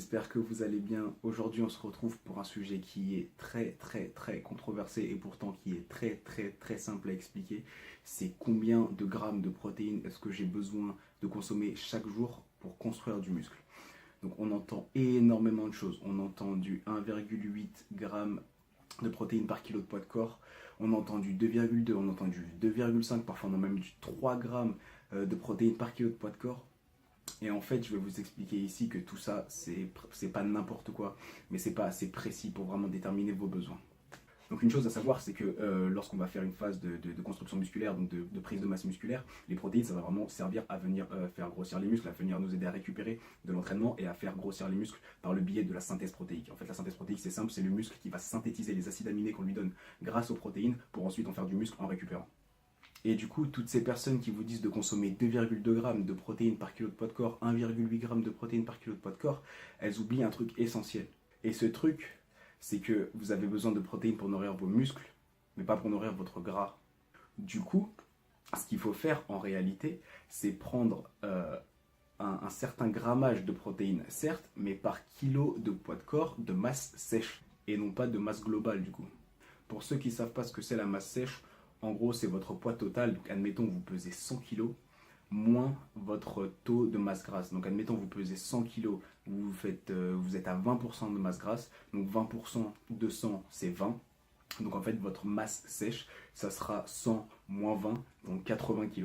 j'espère que vous allez bien. Aujourd'hui, on se retrouve pour un sujet qui est très controversé et pourtant qui est très simple à expliquer. C'est combien de grammes de protéines est-ce que j'ai besoin de consommer chaque jour pour construire du muscle. Donc on entend énormément de choses. On entend du 1,8 g de protéines par kilo de poids de corps. On entend du 2,2, on entend du 2,5, parfois on a même du 3 grammes de protéines par kilo de poids de corps. Et en fait, je vais vous expliquer ici que tout ça, c'est pas n'importe quoi, mais c'est pas assez précis pour vraiment déterminer vos besoins. Donc une chose à savoir, c'est que lorsqu'on va faire une phase de construction musculaire, donc de prise de masse musculaire, les protéines, ça va vraiment servir à venir faire grossir les muscles, à venir nous aider à récupérer de l'entraînement et à faire grossir les muscles par le biais de la synthèse protéique. En fait, la synthèse protéique, c'est simple, c'est le muscle qui va synthétiser les acides aminés qu'on lui donne grâce aux protéines pour ensuite en faire du muscle en récupérant. Et du coup, toutes ces personnes qui vous disent de consommer 2,2 g de protéines par kilo de poids de corps, 1,8 g de protéines par kilo de poids de corps, elles oublient un truc essentiel. Et ce truc, c'est que vous avez besoin de protéines pour nourrir vos muscles, mais pas pour nourrir votre gras. Du coup, ce qu'il faut faire en réalité, c'est prendre un certain grammage de protéines, certes, mais par kilo de poids de corps de masse sèche, et non pas de masse globale du coup. Pour ceux qui ne savent pas ce que c'est la masse sèche, en gros, c'est votre poids total. Donc, admettons, vous pesez 100 kg moins votre taux de masse grasse. Donc, admettons, vous pesez 100 kg, vous êtes à 20% de masse grasse. Donc, 20% de 100, c'est 20. Donc, en fait, votre masse sèche, ça sera 100 moins 20, donc 80 kg.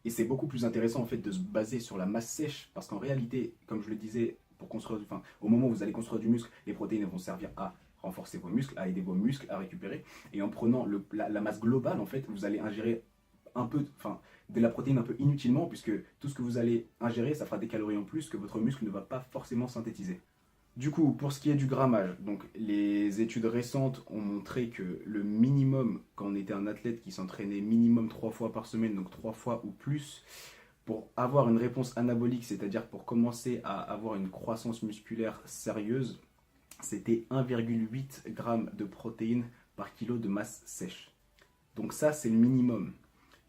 Et c'est beaucoup plus intéressant, en fait, de se baser sur la masse sèche. Parce qu'en réalité, comme je le disais, au moment où vous allez construire du muscle, les protéines vont servir à renforcer vos muscles, à aider vos muscles à récupérer. Et en prenant la masse globale, en fait, vous allez ingérer de la protéine un peu inutilement, puisque tout ce que vous allez ingérer, ça fera des calories en plus que votre muscle ne va pas forcément synthétiser. Du coup, pour ce qui est du grammage, donc les études récentes ont montré que le minimum, quand on était un athlète qui s'entraînait minimum 3 fois par semaine, donc 3 fois ou plus, pour avoir une réponse anabolique, c'est-à-dire pour commencer à avoir une croissance musculaire sérieuse, c'était 1,8 g de protéines par kilo de masse sèche. Donc ça, c'est le minimum.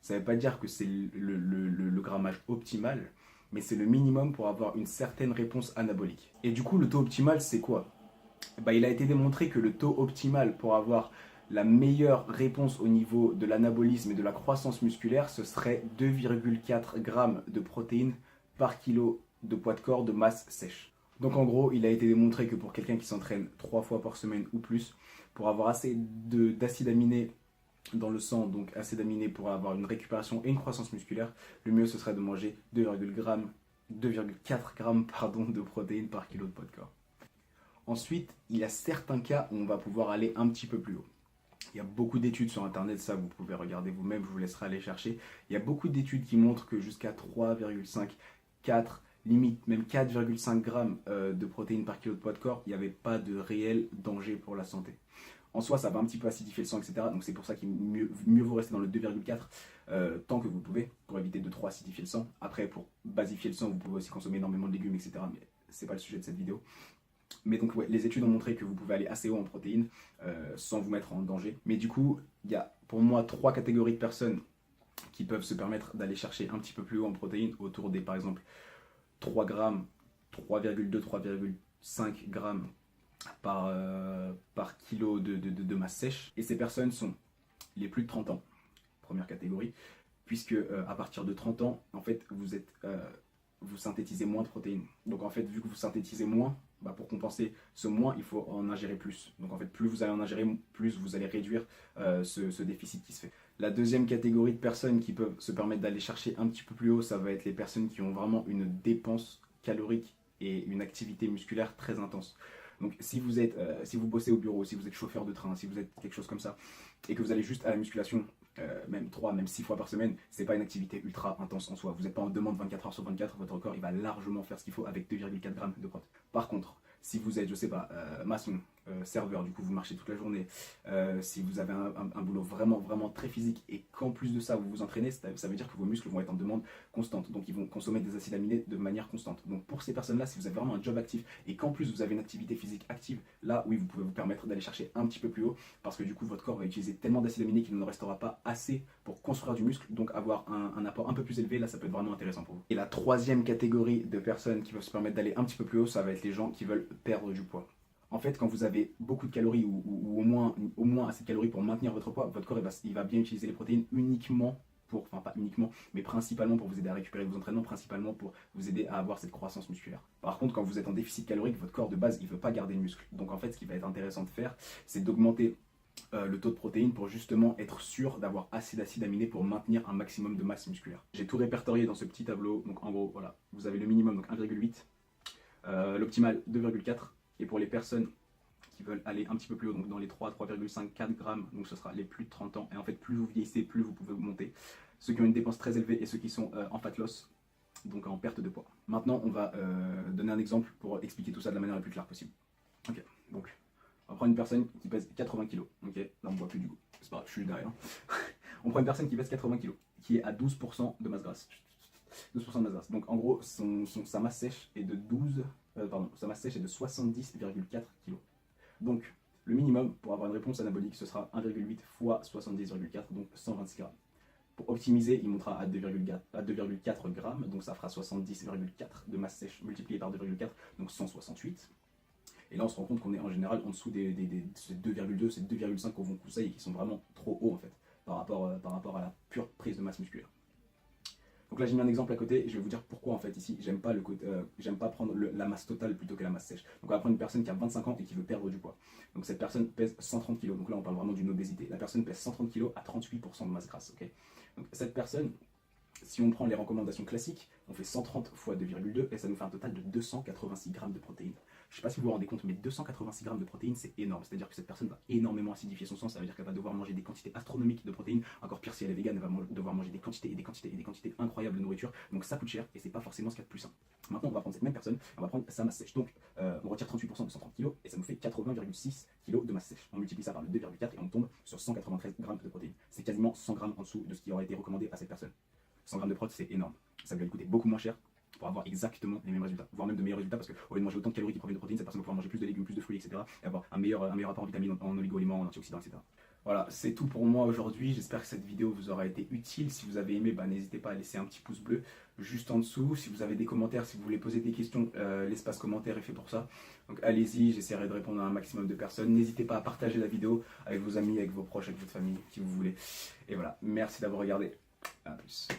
Ça ne veut pas dire que c'est le grammage optimal, mais c'est le minimum pour avoir une certaine réponse anabolique. Et du coup, le taux optimal, c'est quoi ? Il a été démontré que le taux optimal pour avoir la meilleure réponse au niveau de l'anabolisme et de la croissance musculaire, ce serait 2,4 g de protéines par kilo de poids de corps de masse sèche. Donc en gros, il a été démontré que pour quelqu'un qui s'entraîne 3 fois par semaine ou plus, pour avoir assez d'acides aminés dans le sang, donc acides aminés pour avoir une récupération et une croissance musculaire, le mieux ce serait de manger 2,4 g de protéines par kilo de poids de corps. Ensuite, il y a certains cas où on va pouvoir aller un petit peu plus haut. Il y a beaucoup d'études sur internet, ça vous pouvez regarder vous-même, je vous laisserai aller chercher. Il y a beaucoup d'études qui montrent que jusqu'à 3,5, 4, limite même 4,5 g de protéines par kilo de poids de corps, il n'y avait pas de réel danger pour la santé. En soi, ça va un petit peu acidifier le sang, etc. Donc c'est pour ça qu'il mieux vaut rester dans le 2,4 tant que vous pouvez, pour éviter de trop acidifier le sang. Après, pour basifier le sang, vous pouvez aussi consommer énormément de légumes, etc. Mais c'est pas le sujet de cette vidéo. Mais donc ouais, les études ont montré que vous pouvez aller assez haut en protéines sans vous mettre en danger. Mais du coup, il y a pour moi 3 catégories de personnes qui peuvent se permettre d'aller chercher un petit peu plus haut en protéines, autour des par exemple 3 grammes, 3,2, 3,5 grammes par kilo de masse sèche. Et ces personnes sont les plus de 30 ans, première catégorie, puisque à partir de 30 ans, en fait, vous synthétisez moins de protéines. Donc en fait, vu que vous synthétisez moins, pour compenser ce moins, il faut en ingérer plus. Donc en fait, plus vous allez en ingérer, plus vous allez réduire ce déficit qui se fait. La deuxième catégorie de personnes qui peuvent se permettre d'aller chercher un petit peu plus haut, ça va être les personnes qui ont vraiment une dépense calorique et une activité musculaire très intense. Donc si vous bossez au bureau, si vous êtes chauffeur de train, si vous êtes quelque chose comme ça, et que vous allez juste à la musculation, même 3, même 6 fois par semaine, c'est pas une activité ultra intense en soi. Vous n'êtes pas en demande 24 heures sur 24, votre corps il va largement faire ce qu'il faut avec 2,4 g de prot. Par contre, si vous êtes, je sais pas, maçon, serveur, du coup vous marchez toute la journée, si vous avez un boulot vraiment très physique et qu'en plus de ça vous vous entraînez, ça veut dire que vos muscles vont être en demande constante, donc ils vont consommer des acides aminés de manière constante. Donc pour ces personnes là, si vous avez vraiment un job actif et qu'en plus vous avez une activité physique active, là oui vous pouvez vous permettre d'aller chercher un petit peu plus haut, parce que du coup votre corps va utiliser tellement d'acides aminés qu'il ne restera pas assez pour construire du muscle, donc avoir un apport un peu plus élevé, là ça peut être vraiment intéressant pour vous. Et la troisième catégorie de personnes qui peuvent se permettre d'aller un petit peu plus haut, ça va être les gens qui veulent perdre du poids. En fait, quand vous avez beaucoup de calories ou au moins assez de calories pour maintenir votre poids, votre corps il va bien utiliser les protéines uniquement pour, enfin pas uniquement, mais principalement pour vous aider à récupérer vos entraînements, principalement pour vous aider à avoir cette croissance musculaire. Par contre, quand vous êtes en déficit calorique, votre corps de base, il ne veut pas garder le muscle. Donc en fait, ce qui va être intéressant de faire, c'est d'augmenter le taux de protéines pour justement être sûr d'avoir assez d'acides aminés pour maintenir un maximum de masse musculaire. J'ai tout répertorié dans ce petit tableau. Donc en gros, voilà, vous avez le minimum, donc 1,8, l'optimal 2,4. Et pour les personnes qui veulent aller un petit peu plus haut, donc dans les 3, 3,5, 4 grammes, donc ce sera les plus de 30 ans. Et en fait, plus vous vieillissez, plus vous pouvez monter. Ceux qui ont une dépense très élevée et ceux qui sont en fat loss, donc en perte de poids. Maintenant, on va donner un exemple pour expliquer tout ça de la manière la plus claire possible. Ok, donc on prend une personne qui pèse 80 kg. Ok, là on ne voit plus du coup. C'est pas grave, je suis derrière. On prend une personne qui pèse 80 kg, qui est à 12% de masse grasse. 12% de masse grasse. Donc en gros, sa masse sèche est de sa masse sèche est de 70,4 kg. Donc le minimum pour avoir une réponse anabolique, ce sera 1,8 fois 70,4, donc 126 grammes. Pour optimiser, il montera à 2,4 grammes, donc ça fera 70,4 de masse sèche multiplié par 2,4, donc 168. Et là, on se rend compte qu'on est en général en dessous des 2,2, c'est 2,5 qu'on vous conseille et qui sont vraiment trop hauts en fait, par rapport à la pure prise de masse musculaire. Donc là, j'ai mis un exemple à côté et je vais vous dire pourquoi en fait ici, j'aime pas prendre la masse totale plutôt que la masse sèche. Donc on va prendre une personne qui a 25 ans et qui veut perdre du poids. Donc cette personne pèse 130 kg. Donc là, on parle vraiment d'une obésité. La personne pèse 130 kg à 38% de masse grasse. Okay, donc cette personne, si on prend les recommandations classiques, on fait 130 fois 2,2 et ça nous fait un total de 286 grammes de protéines. Je ne sais pas si vous vous rendez compte, mais 286 grammes de protéines, c'est énorme. C'est-à-dire que cette personne va énormément acidifier son sang. Ça veut dire qu'elle va devoir manger des quantités astronomiques de protéines. Encore pire si elle est végane, elle va devoir manger des quantités et des quantités et des quantités incroyables de nourriture. Donc ça coûte cher et c'est pas forcément ce qu'il y a de plus sain. Maintenant, on va prendre cette même personne, on va prendre sa masse sèche. Donc on retire 38% de 130 kg et ça nous fait 80,6 kg de masse sèche. On multiplie ça par le 2,4 et on tombe sur 193 grammes de protéines. C'est quasiment 100 grammes en dessous de ce qui aurait été recommandé à cette personne. 100 grammes de prot, c'est énorme. Ça va lui coûter beaucoup moins cher pour avoir exactement les mêmes résultats, voire même de meilleurs résultats, parce qu'au lieu de manger autant de calories qui proviennent de protéines, cette personne va pouvoir manger plus de légumes, plus de fruits, etc. et avoir un meilleur apport en vitamines, en oligo-éléments, en antioxydants, etc. Voilà, c'est tout pour moi aujourd'hui. J'espère que cette vidéo vous aura été utile. Si vous avez aimé, n'hésitez pas à laisser un petit pouce bleu juste en dessous. Si vous avez des commentaires, si vous voulez poser des questions, l'espace commentaire est fait pour ça. Donc allez-y, j'essaierai de répondre à un maximum de personnes. N'hésitez pas à partager la vidéo avec vos amis, avec vos proches, avec votre famille, qui vous voulez. Et voilà, merci d'avoir regardé. À plus.